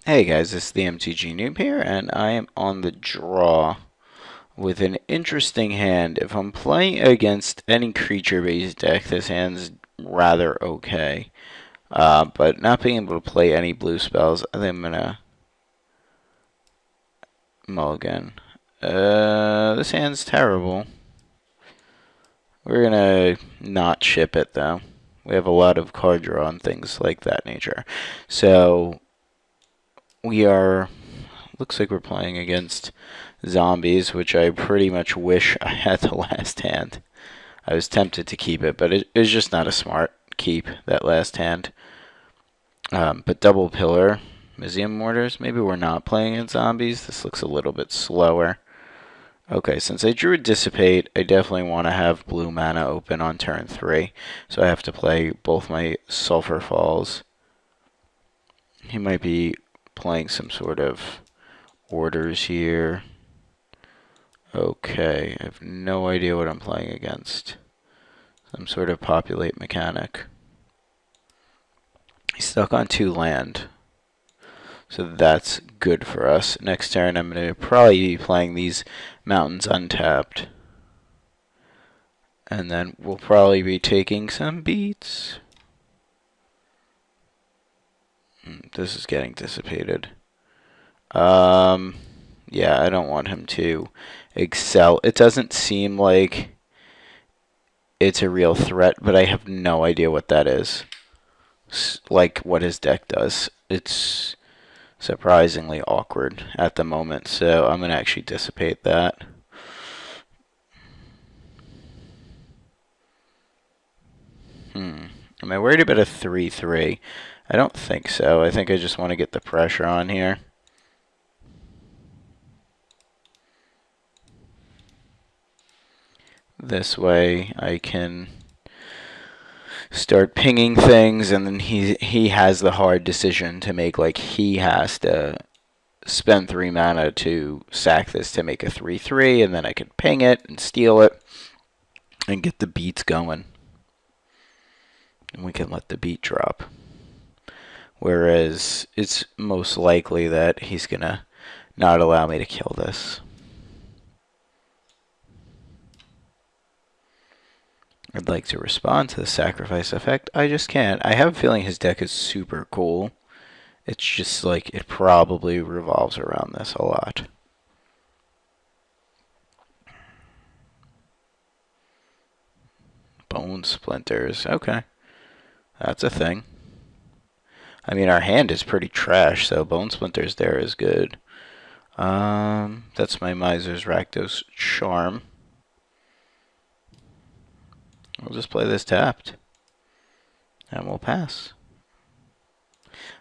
Hey guys, it's the theMTGnoob here, and I am on the draw with an interesting hand. If I'm playing against any creature-based deck, this hand's rather okay. But not being able to play any blue spells, I think I'm gonna mulligan. This hand's terrible. We're gonna not ship it though. We have a lot of card draw and things like that nature. So looks like we're playing against zombies, which I pretty much wish I had the last hand. I was tempted to keep it, but it was just not a smart keep, that last hand. But double pillar, museum mortars, maybe we're not playing against zombies. This looks a little bit slower. Okay, since I drew a dissipate, I definitely want to have blue mana open on turn 3. So I have to play both my sulfur falls. He might be playing some sort of orders here. Okay, I have no idea what I'm playing against. Some sort of populate mechanic. He's stuck on 2 land. So that's good for us. Next turn I'm going to probably be playing these mountains untapped. And then we'll probably be taking some beats. This is getting dissipated. Yeah, I don't want him to excel. It doesn't seem like it's a real threat, but I have no idea what that is. Like what his deck does. It's surprisingly awkward at the moment, so I'm going to actually dissipate that. Am I worried about a 3-3? I don't think so. I think I just want to get the pressure on here. This way I can start pinging things, and then he has the hard decision to make. Like, he has to spend 3 mana to sack this to make a 3-3, and then I can ping it and steal it and get the beats going. And we can let the beat drop. Whereas it's most likely that he's gonna not allow me to kill this. I'd like to respond to the sacrifice effect. I just can't. I have a feeling his deck is super cool. It's just like it probably revolves around this a lot. Bone splinters. Okay. That's a thing. I mean, our hand is pretty trash, so bone splinters there is good. That's my Miser's Rakdos Charm. We'll just play this tapped. And we'll pass.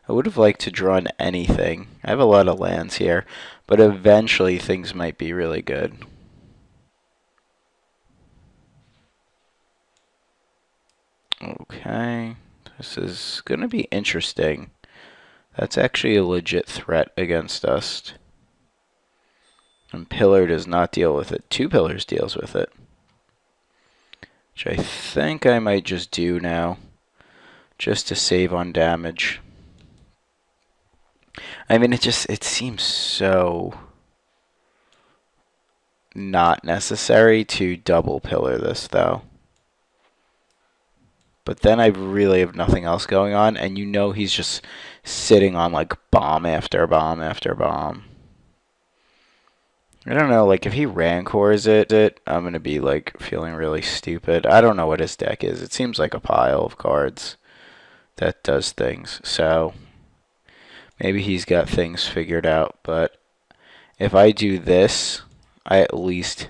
I would have liked to draw in anything. I have a lot of lands here, but eventually things might be really good. Okay. This is going to be interesting. That's actually a legit threat against us. And Pillar does not deal with it. 2 Pillars deals with it. Which I think I might just do now. Just to save on damage. I mean, it seems so not necessary to double Pillar this, though. But then I really have nothing else going on, and you know he's just sitting on, like, bomb after bomb after bomb. I don't know, like, if he Rancors it, I'm going to be, like, feeling really stupid. I don't know what his deck is. It seems like a pile of cards that does things. So, maybe he's got things figured out, but if I do this, I at least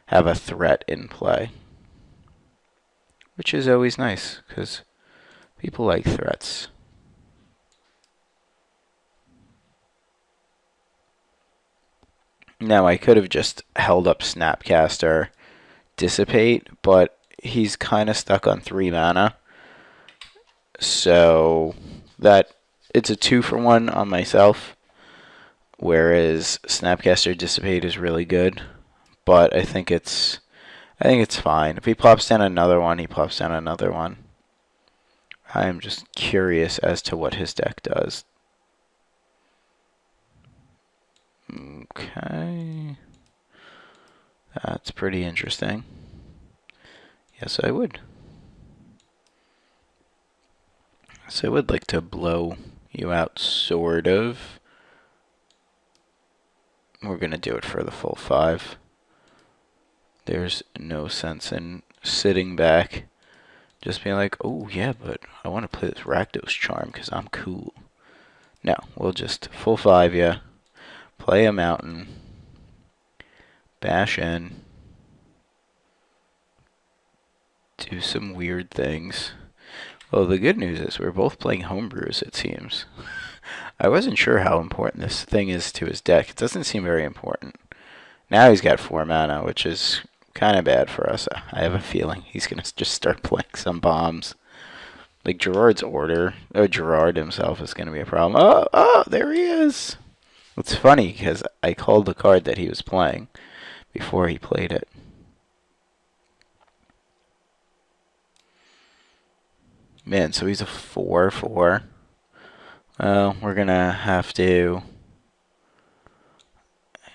have a threat in play. Which is always nice, because people like threats. Now, I could have just held up Snapcaster, Dissipate, but he's kind of stuck on 3 mana. So, it's a 2-for-1 on myself, whereas Snapcaster Dissipate is really good, but I think it's fine. If he plops down another one, he plops down another one. I am just curious as to what his deck does. Okay. That's pretty interesting. Yes, I would. So I would like to blow you out, sort of. We're going to do it for the full 5. There's no sense in sitting back, just being like, oh yeah, but I want to play this Rakdos Charm because I'm cool. No, we'll just full 5 ya, play a mountain, bash in, do some weird things. Well, the good news is we're both playing homebrews, it seems. I wasn't sure how important this thing is to his deck. It doesn't seem very important. Now he's got 4 mana, which is kind of bad for us. I have a feeling he's going to just start playing some bombs. Like Gerard's order, Gerard himself is going to be a problem. Oh, there he is. It's funny because I called the card that he was playing before he played it. Man, so he's a 4/4. Well, we're going to have to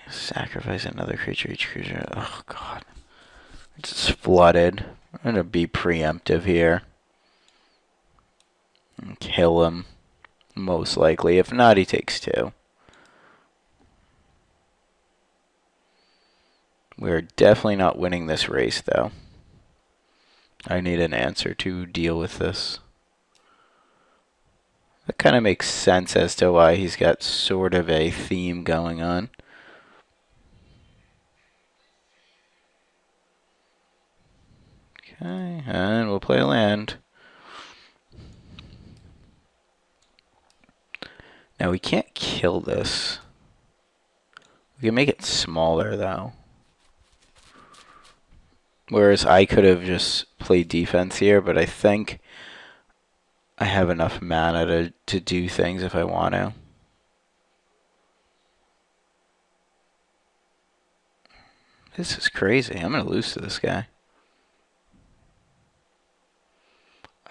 sacrifice another creature. Each creature. Oh, God. It's just flooded. I'm going to be preemptive here. And kill him. Most likely. If not, he takes 2. We're definitely not winning this race, though. I need an answer to deal with this. That kind of makes sense as to why he's got sort of a theme going on. Okay, and we'll play a land. Now we can't kill this. We can make it smaller though. Whereas I could have just played defense here, but I think I have enough mana to do things if I want to. This is crazy. I'm going to lose to this guy.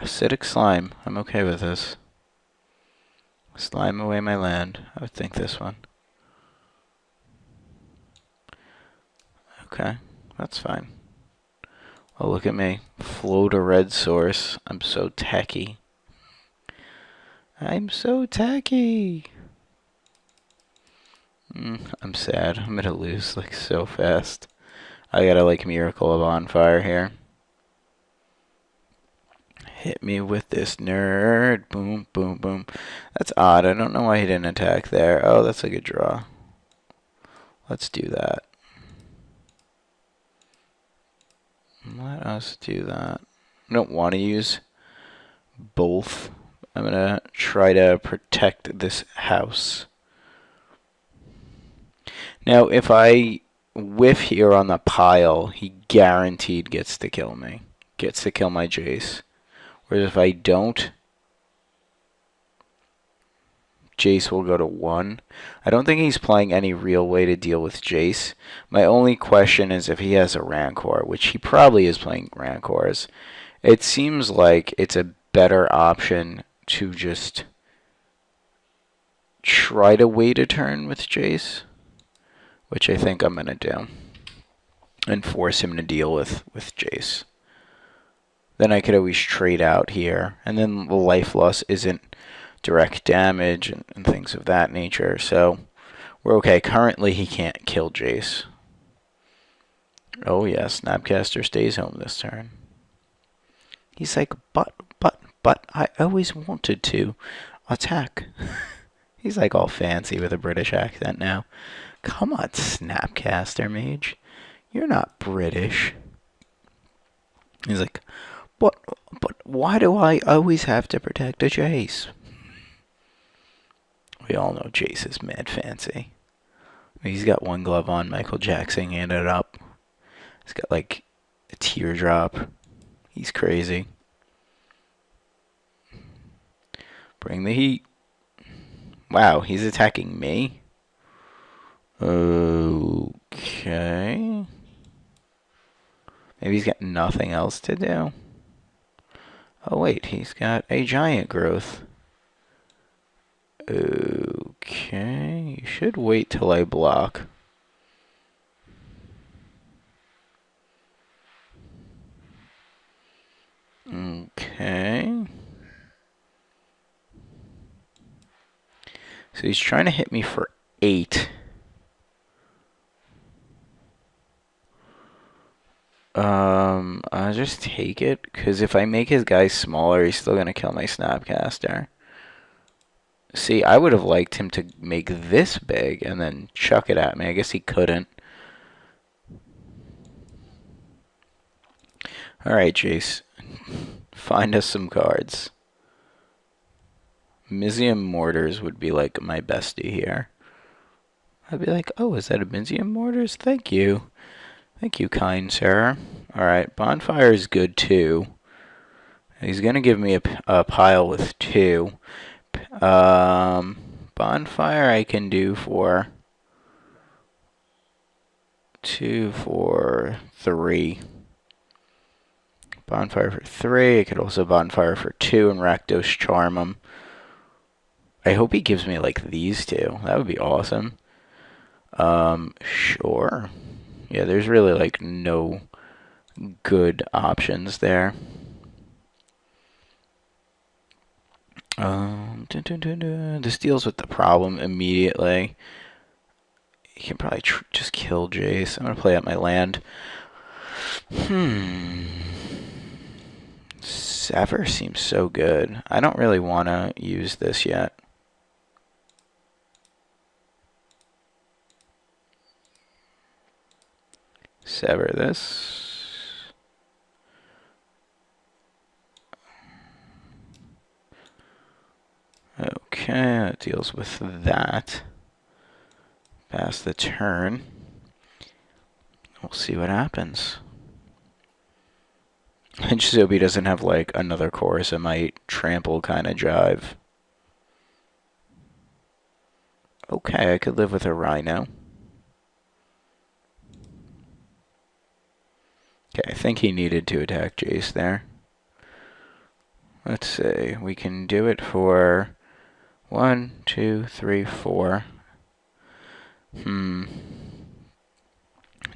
Acidic slime. I'm okay with this. Slime away my land. I would think this one. Okay, that's fine. Oh, look at me. Float a red source. I'm so techy. I'm so techy. I'm sad. I'm gonna lose like so fast. I gotta like Miracle of Bonfire here. Hit me with this nerd. Boom, boom, boom. That's odd. I don't know why he didn't attack there. Oh, that's a good draw. Let's do that. Let us do that. I don't want to use both. I'm going to try to protect this house. Now, if I whiff here on the pile, he guaranteed gets to kill me. Gets to kill my Jace. Whereas if I don't, Jace will go to 1. I don't think he's playing any real way to deal with Jace. My only question is if he has a Rancor, which he probably is playing Rancors. It seems like it's a better option to just try to wait a turn with Jace, which I think I'm going to do, and force him to deal with Jace. Then I could always trade out here, and then the life loss isn't direct damage and things of that nature, so we're okay. Currently, he can't kill Jace. Oh yes, Snapcaster stays home this turn. He's like, but I always wanted to attack. He's like all fancy with a British accent now. Come on, Snapcaster Mage. You're not British. He's like, but why do I always have to protect a Jace? We all know Jace is mad fancy. He's got one glove on, Michael Jackson handed it up. He's got like a teardrop. He's crazy. Bring the heat. Wow, he's attacking me? Okay. Maybe he's got nothing else to do. Oh wait, he's got a giant growth. Okay, You should wait till I block. Okay. So he's trying to hit me for 8. I'll just take it, because if I make his guy smaller, he's still going to kill my Snapcaster. See, I would have liked him to make this big and then chuck it at me. I guess he couldn't. Alright, Jace. Find us some cards. Mizium Mortars would be like my bestie here. I'd be like, oh, is that a Mizium Mortars? Thank you. Thank you, kind sir. Alright, Bonfire is good too. He's going to give me a pile with 2. Bonfire I can do for 2 for 3. Bonfire for 3. I could also Bonfire for 2 and Rakdos Charm him. I hope he gives me like these 2. That would be awesome. Sure. Yeah, there's really like no good options there. This deals with the problem immediately. You can probably just kill Jace. I'm going to play out my land. Sever seems so good. I don't really want to use this yet. Sever this. Okay, that deals with that. Pass the turn. We'll see what happens. I just hope he doesn't have like another chorus of might trample kind of jive. Okay, I could live with a rhino. Okay, I think he needed to attack Jace there. Let's see, we can do it for 1, 2, 3, 4.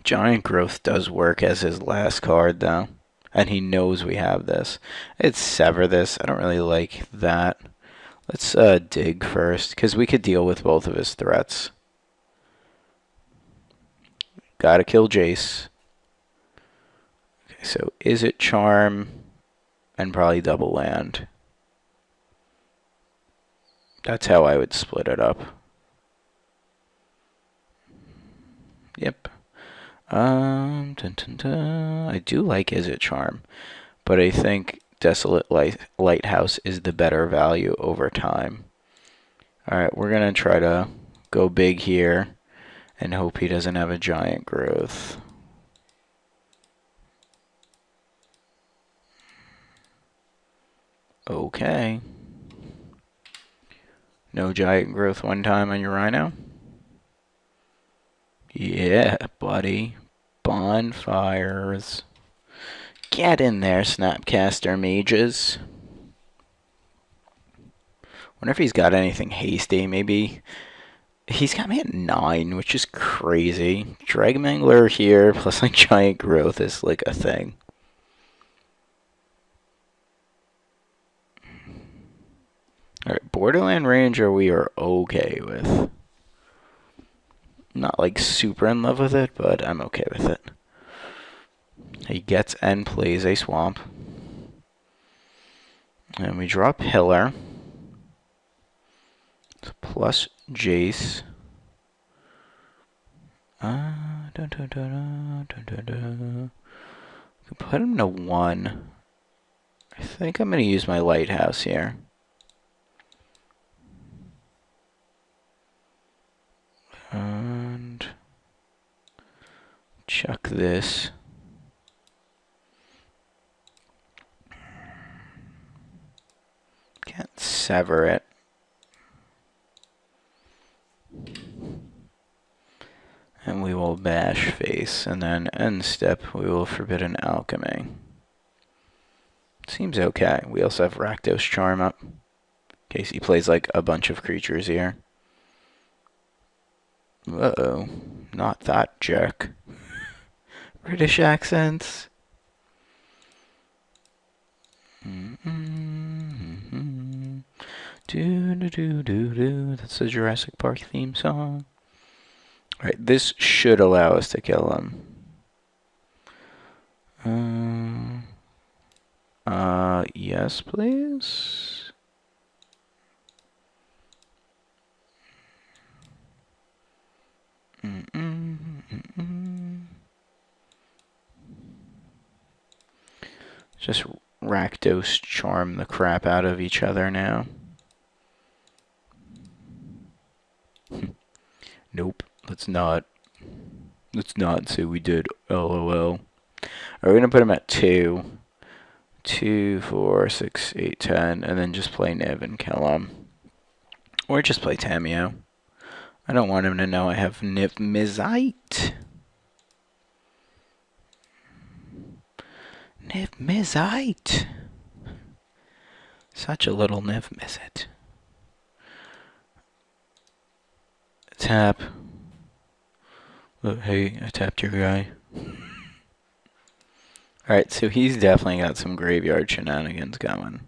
Giant Growth does work as his last card, though. And he knows we have this. Let's sever this. I don't really like that. Let's dig first, because we could deal with both of his threats. Gotta kill Jace. Okay, so is it Charm and probably double land? That's how I would split it up. Yep. I do like Is It Charm, but I think Desolate Lighthouse is the better value over time. Alright, we're going to try to go big here and hope he doesn't have a Giant Growth. Okay. No Giant Growth one time on your Rhino? Yeah, buddy. Bonfires. Get in there, Snapcaster mages. Wonder if he's got anything hasty, maybe. He's got me at 9, which is crazy. Dragmangler here, plus like Giant Growth is like a thing. Alright, Borderland Ranger we are okay with. Not like super in love with it, but I'm okay with it. He gets and plays a swamp. And we draw Pillar. Plus Jace. We can put him to 1. I think I'm going to use my Lighthouse here. And chuck this. Can't sever it. And we will bash face, and then end step we will Forbidden Alchemy. Seems okay. We also have Rakdos Charm up, in case he plays like a bunch of creatures here. Uh-oh. Not that jerk. British accents. That's the Jurassic Park theme song. Alright, this should allow us to kill him. Yes, please. Just Rakdos charm the crap out of each other now. Nope, let's not. Let's not say we did. LOL. We're gonna put him at 2. 2, 4, 6, 8, 10, and then just play Niv and kill him. Or just play Tamiyo. I don't want him to know I have Niv Mizite. Niv Mizite. Such a little Niv Mizit. Tap. Look, hey, I tapped your guy. Alright, so he's definitely got some graveyard shenanigans going.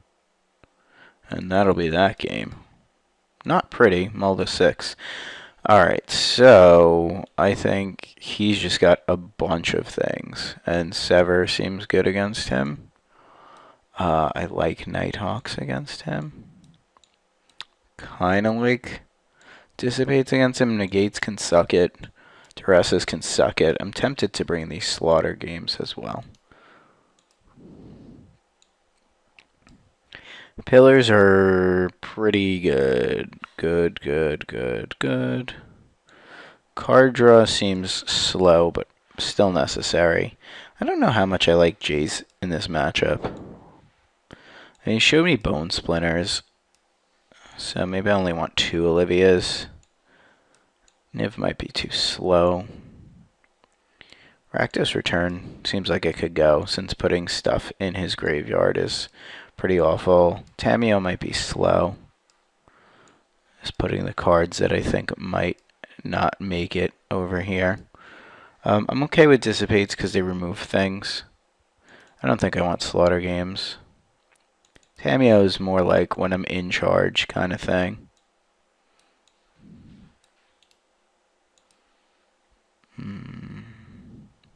And that'll be that game. Not pretty, Mulda 6. Alright, so I think he's just got a bunch of things. And Sever seems good against him. I like Nighthawks against him. Kinda like Dissipates against him. Negates can suck it. Duresses can suck it. I'm tempted to bring these Slaughter games as well. Pillars are pretty good. Good. Card draw seems slow, but still necessary. I don't know how much I like Jace in this matchup. And he showed me Bone Splinters, so maybe I only want 2 Olivias. Niv might be too slow. Rakdos Return seems like it could go, since putting stuff in his graveyard is pretty awful. Tamiyo might be slow. Just putting the cards that I think might not make it over here. I'm okay with Dissipates because they remove things. I don't think I want Slaughter games. Tamiyo is more like when I'm in charge kind of thing.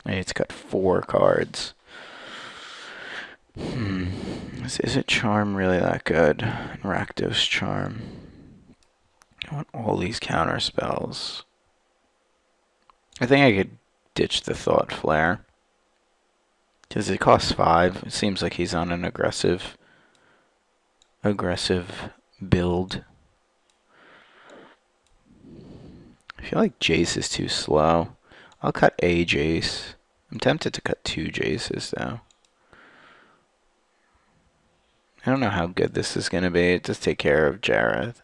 It's got 4 cards. Is it Charm really that good? Rakdos Charm. I want all these counter spells. I think I could ditch the Thought Flare. Because it costs 5. It seems like he's on an aggressive build. I feel like Jace is too slow. I'll cut a Jace. I'm tempted to cut 2 Jaces though. I don't know how good this is going to be. Just take care of Jareth.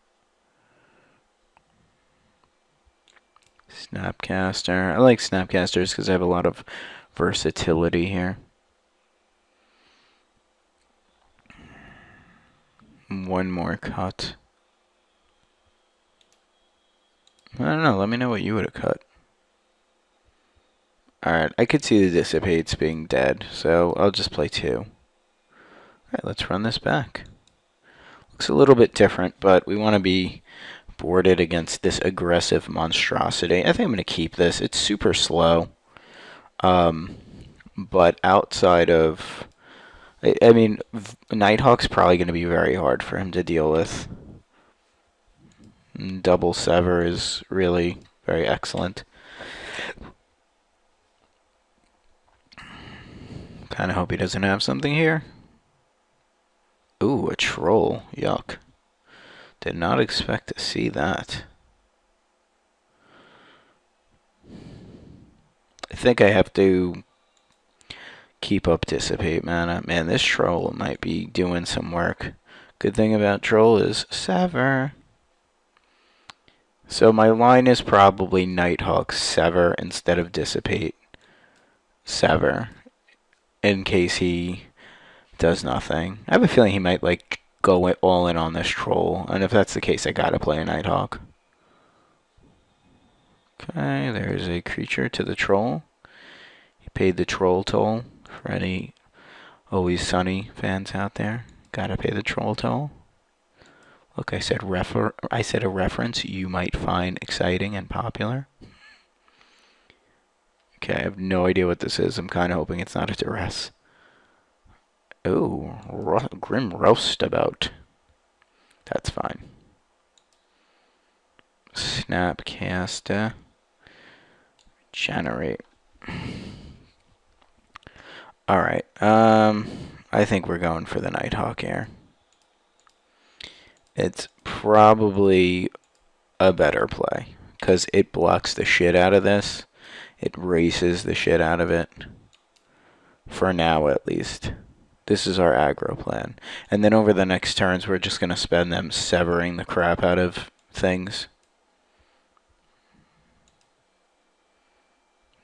Snapcaster. I like Snapcasters because I have a lot of versatility here. One more cut. I don't know. Let me know what you would have cut. Alright, I could see the Dissipates being dead, so I'll just play 2. Alright, let's run this back. Looks a little bit different, but we want to be boarded against this aggressive monstrosity. I think I'm going to keep this. It's super slow. But outside of... I mean, Nighthawk's probably going to be very hard for him to deal with. Double Sever is really very excellent. Kind of hope he doesn't have something here. Ooh, a troll. Yuck. Did not expect to see that. I think I have to keep up Dissipate Mana. Man, this troll might be doing some work. Good thing about troll is Sever. So my line is probably Nighthawk Sever instead of Dissipate Sever. In case he does nothing. I have a feeling he might like go all in on this troll. And if that's the case, I gotta play a Nighthawk. Okay, there's a creature to the troll. He paid the troll toll for any Always Sunny fans out there. Gotta pay the troll toll. Look, I said a reference you might find exciting and popular. Okay, I have no idea what this is. I'm kind of hoping it's not a duress. Oh, Grim Roastabout. That's fine. Snapcaster. Generate. Alright, I think we're going for the Nighthawk here. It's probably a better play, because it blocks the shit out of this. It races the shit out of it. For now, at least. This is our aggro plan. And then over the next turns, we're just going to spend them severing the crap out of things.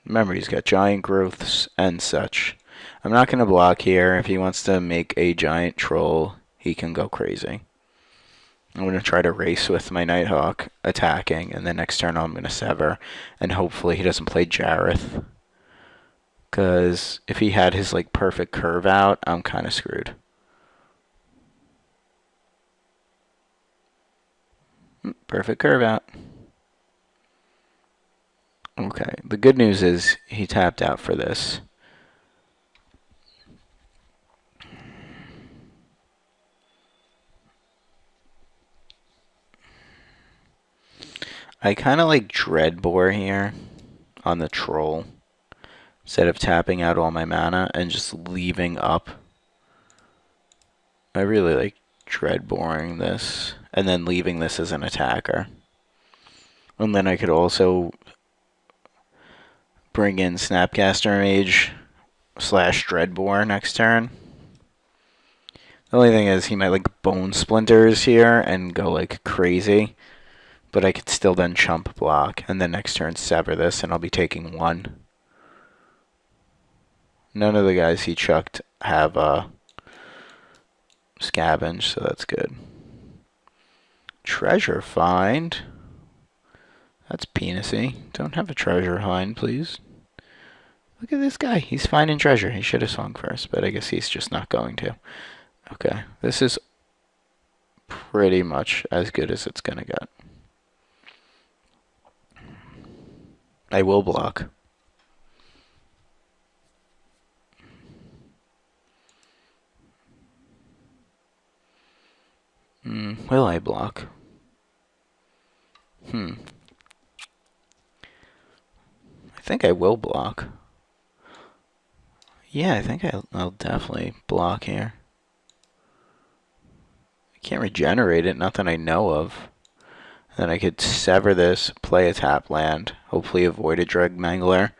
Remember, he's got giant growths and such. I'm not going to block here. If he wants to make a giant troll, he can go crazy. I'm going to try to race with my Nighthawk attacking, and then next turn I'm going to sever, and hopefully he doesn't play Jareth. Because if he had his like perfect curve out, I'm kind of screwed. Perfect curve out. Okay, the good news is he tapped out for this. I kind of like Dreadbore here on the troll, instead of tapping out all my mana and just leaving up. I really like Dreadboring this, and then leaving this as an attacker. And then I could also bring in Snapcaster Mage / Dreadbore next turn. The only thing is he might like Bone Splinters here and go like crazy. But I could still then chump block, and then next turn sever this, and I'll be taking 1. None of the guys he chucked have scavenge, so that's good. Treasure find. That's penisy. Don't have a treasure find, please. Look at this guy. He's finding treasure. He should have swung first, but I guess he's just not going to. Okay, this is pretty much as good as it's gonna get. I will block. Will I block? I think I will block. Yeah, I think I'll definitely block here. I can't regenerate it, not that I know of. Then I could sever this, play a tap land, hopefully avoid a Dreg Mangler.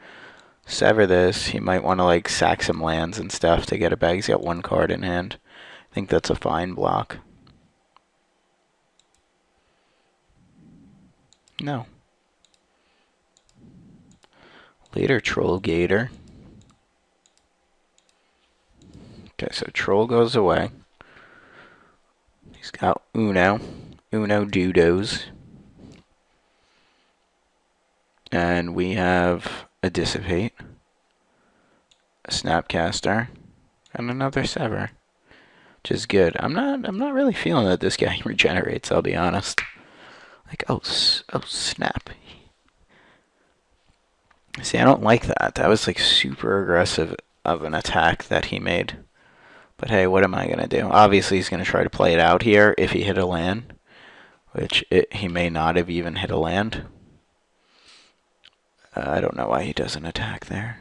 Sever this. He might want to like sack some lands and stuff to get it back. He's got 1 card in hand. I think that's a fine block. No. Later, Troll Gator. Okay, so Troll goes away. He's got Uno Dudos. And we have a Dissipate, a Snapcaster, and another Sever, which is good. I'm not really feeling that this guy regenerates, I'll be honest. Like, oh snap. See, I don't like that. That was like super aggressive of an attack that he made. But hey, what am I going to do? Obviously, he's going to try to play it out here if he hit a land, which he may not have even hit a land. I don't know why he doesn't attack there.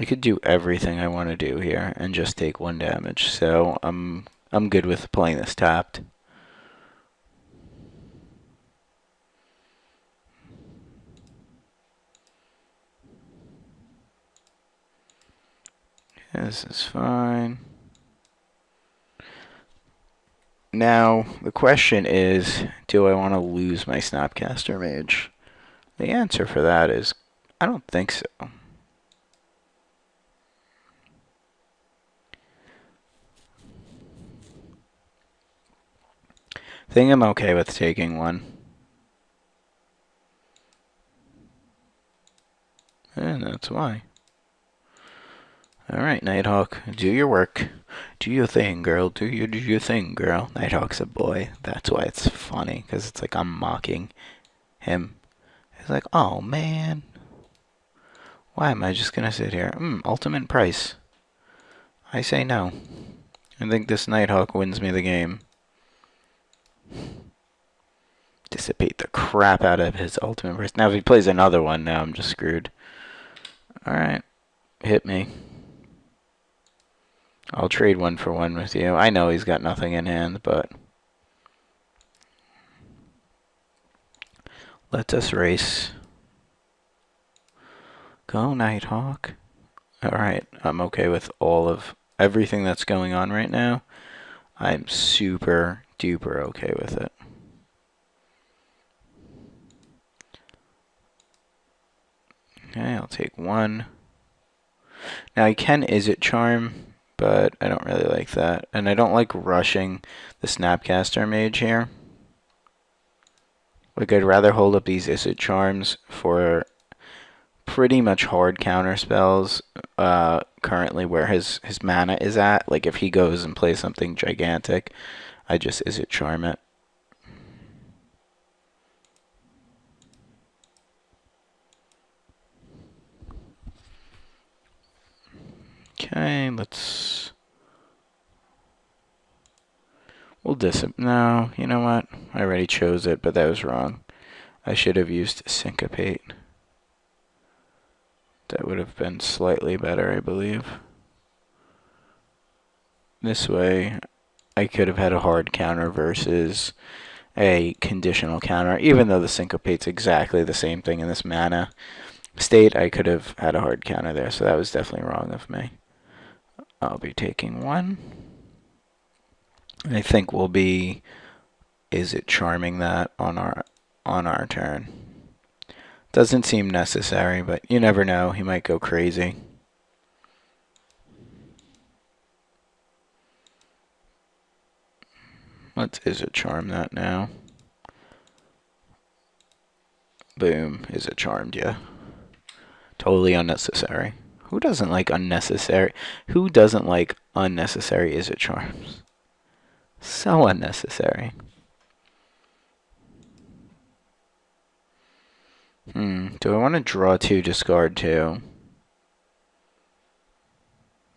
I could do everything I want to do here and just take 1 damage, so I'm good with playing this tapped. This is fine. Now, the question is, do I want to lose my Snapcaster Mage? The answer for that is, I don't think so. think I'm okay with taking one. And that's why. Alright, Nighthawk, do your work. Do your thing, girl. Do your thing, girl. Nighthawk's a boy. That's why it's funny, because it's like I'm mocking him. It's like, oh man. Why am I just gonna sit here? Ultimate price. I say no. I think this Nighthawk wins me the game. Dissipate the crap out of his ultimate price. Now if he plays another one, now I'm just screwed. Alright. Hit me. I'll trade 1 for 1 with you. I know he's got nothing in hand, but let us race. Go, Nighthawk. Alright, I'm okay with all of everything that's going on right now. I'm super duper okay with it. Okay, I'll take 1. Now I can Izzet Charm, but I don't really like that. And I don't like rushing the Snapcaster Mage here. Like, I'd rather hold up these Izzet Charms for pretty much hard counter spells currently where his mana is at. Like, if he goes and plays something gigantic, I just Izzet Charm it. Okay, let's... We'll no, you know what? I already chose it, but that was wrong. I should have used Syncopate. That would have been slightly better, I believe. This way, I could have had a hard counter versus a conditional counter. Even though the Syncopate's exactly the same thing in this mana state, I could have had a hard counter there, so that was definitely wrong of me. I'll be taking 1. I think we'll be Izzet Charming that on our turn. Doesn't seem necessary, but you never know. He might go crazy. Let's Izzet Charm that now. Boom. Izzet Charmed, yeah. Totally unnecessary. Who doesn't like unnecessary? Who doesn't like unnecessary Izzet Charms? So unnecessary. Do I want to draw 2, discard 2?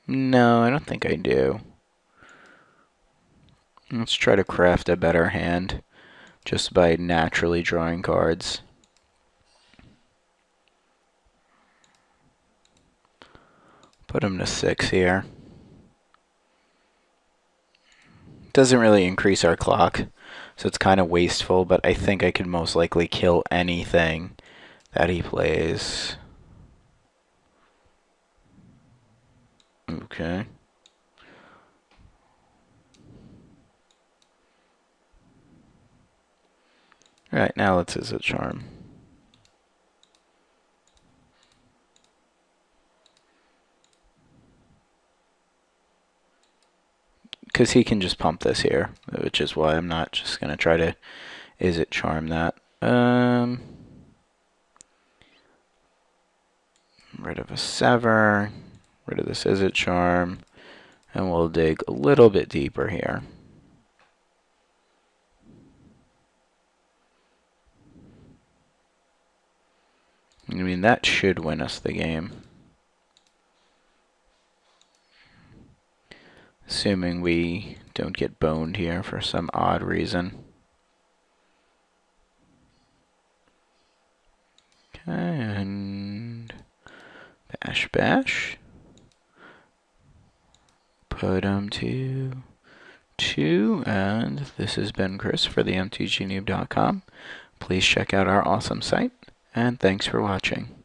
No, I don't think I do. Let's try to craft a better hand just by naturally drawing cards. Put him to 6 here. Doesn't really increase our clock, so it's kind of wasteful, but I think I could most likely kill anything that he plays. Okay. Alright, now let's Izzet Charm. Because he can just pump this here, which is why I'm not just going to try to Izzet Charm that. Rid of a Sever, rid of this Izzet Charm, and we'll dig a little bit deeper here. I mean, that should win us the game. Assuming we don't get boned here for some odd reason. Okay, and bash, bash. Put them to 2, and this has been Chris for theMTGnoob.com. Please check out our awesome site, and thanks for watching.